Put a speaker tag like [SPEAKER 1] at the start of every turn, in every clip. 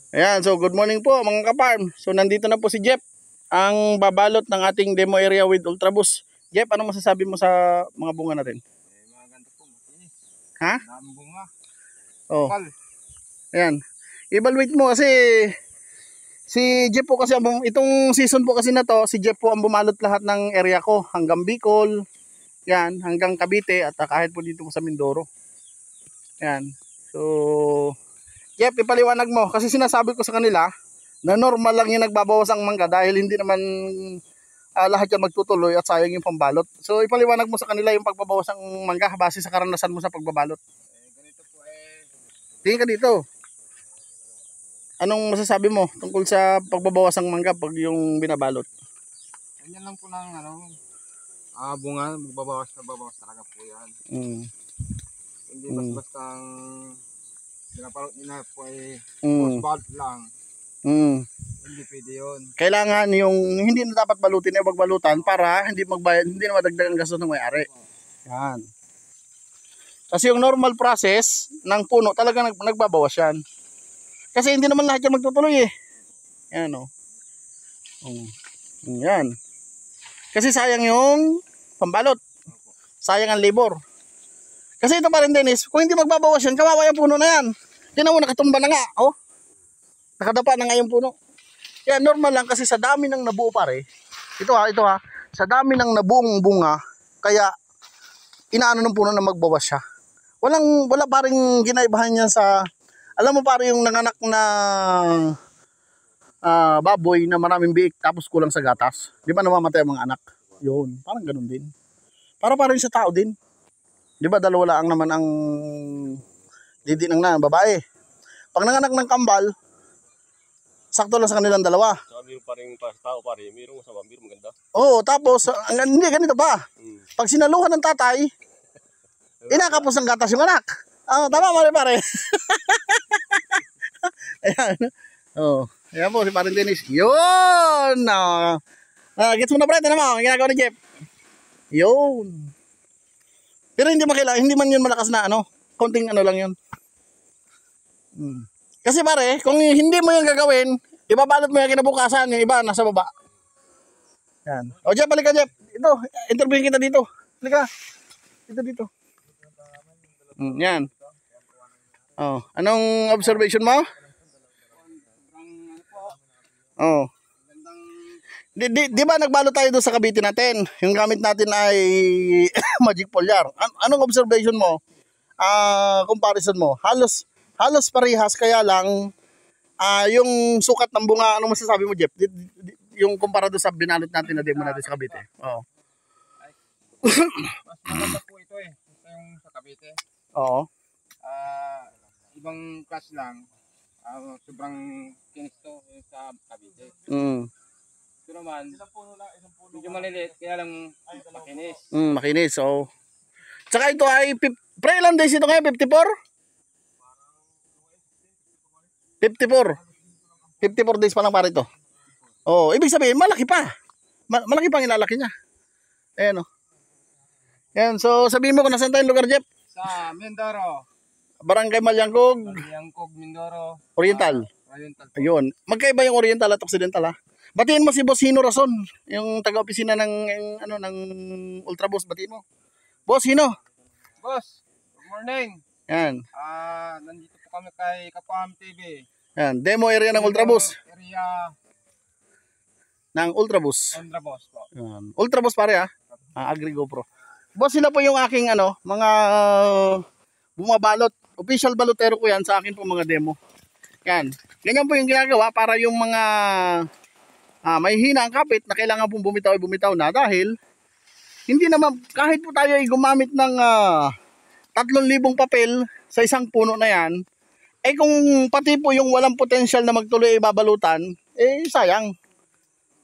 [SPEAKER 1] Ayan, so good morning po mga ka-farm. So nandito na po si Jeff, ang babalot ng ating demo area with Ultraboost. Jeff, ano masasabi mo sa mga bunga natin?
[SPEAKER 2] Maganda po, makinis.
[SPEAKER 1] Ha?
[SPEAKER 2] Daming bunga.
[SPEAKER 1] Oh.
[SPEAKER 2] Kapal.
[SPEAKER 1] Ayan. Evaluate mo kasi si Jeff po kasi itong season po kasi na to, si Jeff po ang bumalot lahat ng area ko hanggang Bicol, yan, hanggang Cavite at kahit po dito po sa Mindoro. Yan. So Jeff, ipaliwanag mo kasi sinasabi ko sa kanila na normal lang yung nagbabawas ang mangga dahil hindi naman lahat yan magtutuloy at sayang yung pambalot. So ipaliwanag mo sa kanila yung pagbabawas ng mangga base sa karanasan mo sa pagbabalot.
[SPEAKER 2] Ganito po
[SPEAKER 1] Tingin ka dito. Anong masasabi mo tungkol sa pagbabawas ng mangga pag yung binabalot?
[SPEAKER 2] ganyan lang po ng bunga, magbabawas talaga po yan. Hindi basta-bastang pinapalot nila po post-balot lang. Hindi pwede yun.
[SPEAKER 1] Kailangan yung hindi na dapat balutin ay magbalutan para hindi magbayad, hindi na madagdag ang gastos ng may-ari. Yan. Kasi yung normal process ng puno talaga nagbabawas yan. Kasi hindi naman lahat yan magtutuloy eh. Yan o. Yan. Kasi sayang yung pambalot. Sayang ang labor. Kasi ito pa rin Dennis, kung hindi magbabawas yan, kawawa yung puno na yan. Tinan mo, nakatumba na nga. Oh. Nakadapa na nga yung puno. Kaya normal lang kasi sa dami ng nabuo pare. Ito ha. Sa dami ng nabuong bunga, kaya inaano ng puno na magbawas siya. Wala pa rin ginaibahan yan sa, alam mo pare yung nanganak na baboy na maraming biik tapos kulang sa gatas. Di ba namamatay ang mga anak? Yun, parang ganun din. Para rin sa tao din. Di ba dalawa lang naman ang didinang na babae. Pag nanganak ng kambal, sakto lang sa kanilang dalawa.
[SPEAKER 3] Saka meron pa rin para sa tao pare, meron sa vampire maganda.
[SPEAKER 1] Oo, tapos hindi ganito pa. Pag sinaluhan ng tatay, inakapos ng gatas yung anak. Tama pare. Ayan. Oh, ayan po si Paring Dennis. Yun! Gets mo na pre, tinan mo, ang ginagawa ni Jeff. Yun. Pero hindi man yun malakas na konting lang yun. Kasi pare, kung hindi mo yung gagawin, ibabalot mo yung kinabukasan, yung iba nasa baba. Yan. O Jeff, balik ka Jeff. Ito, interviewin kita dito. Balik ka. Dito. Yan. Oh, anong observation mo? Oh. Di ba nagbalot tayo doon sa Cavite natin? Yung gamit natin ay Magic Foliar. Anong observation mo? Comparison mo? Halos parehas kaya lang yung sukat ng bunga, anong masasabi mo Jeff? Yung kumpara doon sa binalot natin na demo natin sa Cavite. Oh.
[SPEAKER 2] Mas maganda po ito Ito yung sa Cavite.
[SPEAKER 1] Oo.
[SPEAKER 2] Ibang class lang. Sobrang kinis to sa Cavite. Ito naman, medyo maliliit, kaya lang makinis.
[SPEAKER 1] Makinis, so. Tsaka ito ay, pre, ilang days ito ngayon? 54? 54 days pa lang para ito. Oh, ibig sabihin, malaki pa. Malaki pa ang ilalaki niya. Ayan o. Ayan, so sabihin mo kung nasan tayong lugar, Jeff?
[SPEAKER 2] Sa Mindoro.
[SPEAKER 1] Barangay Malyangkog.
[SPEAKER 2] Malyangkog, Mindoro.
[SPEAKER 1] Oriental.
[SPEAKER 2] Oriental.
[SPEAKER 1] Ayun. Magkaiba yung Oriental at Occidental ha. Batiin mo si Boss Hino Rason, yung taga-opisina ng Ultraboost, batiin mo. Boss Hino.
[SPEAKER 2] Boss, good morning.
[SPEAKER 1] Yan.
[SPEAKER 2] Nandito po kami kay Kapam TV.
[SPEAKER 1] Yan, demo area ng Ultraboost.
[SPEAKER 2] Area
[SPEAKER 1] ng Ultraboost.
[SPEAKER 2] Ultraboost po.
[SPEAKER 1] Yan. Ultraboost pare ha. Agri GoPro. Boss, sila po yung aking mga bumabalot. Official balotero ko yan sa akin po mga demo. Yan. Ganyan po yung ginagawa para yung mga may hina ang kapit na kailangan pong bumitaw na dahil hindi naman kahit po tayo ay gumamit ng 3,000 papel sa isang puno na yan, kung pati po yung walang potensyal na magtuloy ibabalutan, sayang.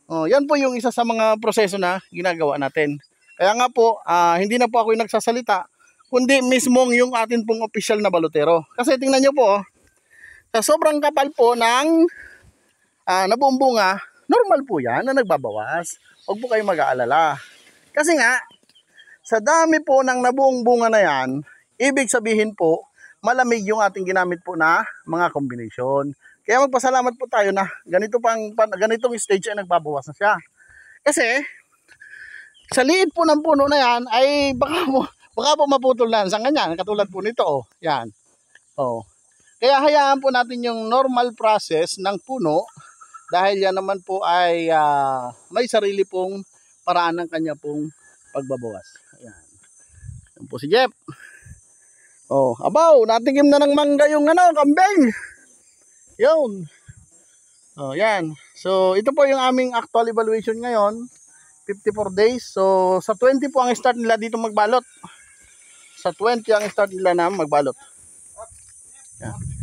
[SPEAKER 1] Yan po yung isa sa mga proseso na ginagawa natin. Kaya nga po, hindi na po ako yung nagsasalita, kundi mismong yung atin pong official na balotero. Kasi tingnan nyo po, sa sobrang kapal po ng nabuong bunga, normal po yan na nagbabawas. Huwag po kayong mag-aalala. Kasi nga, sa dami po ng nabuong bunga na yan, ibig sabihin po, malamig yung ating ginamit po na mga combination. Kaya magpasalamat po tayo na ganitong stage ay nagbabawas na siya. Kasi sa liit po ng puno na yan ay baka po maputol na sa ganyan, katulad po nito, oh. Yan. Oh. Kaya hayaan po natin yung normal process ng puno dahil yan naman po ay may sarili pong paraan ng kanya pong pagbabawas. Ayan. Yan po si Jeff. Oh, abaw, natikim na ng mangga yung kambing. Yun. Oh, yan. So, ito po yung aming actual evaluation ngayon. 54 days. So, sa 20 po ang start nila dito magbalot. Sa 20 ang start nila na magbalot. Yan.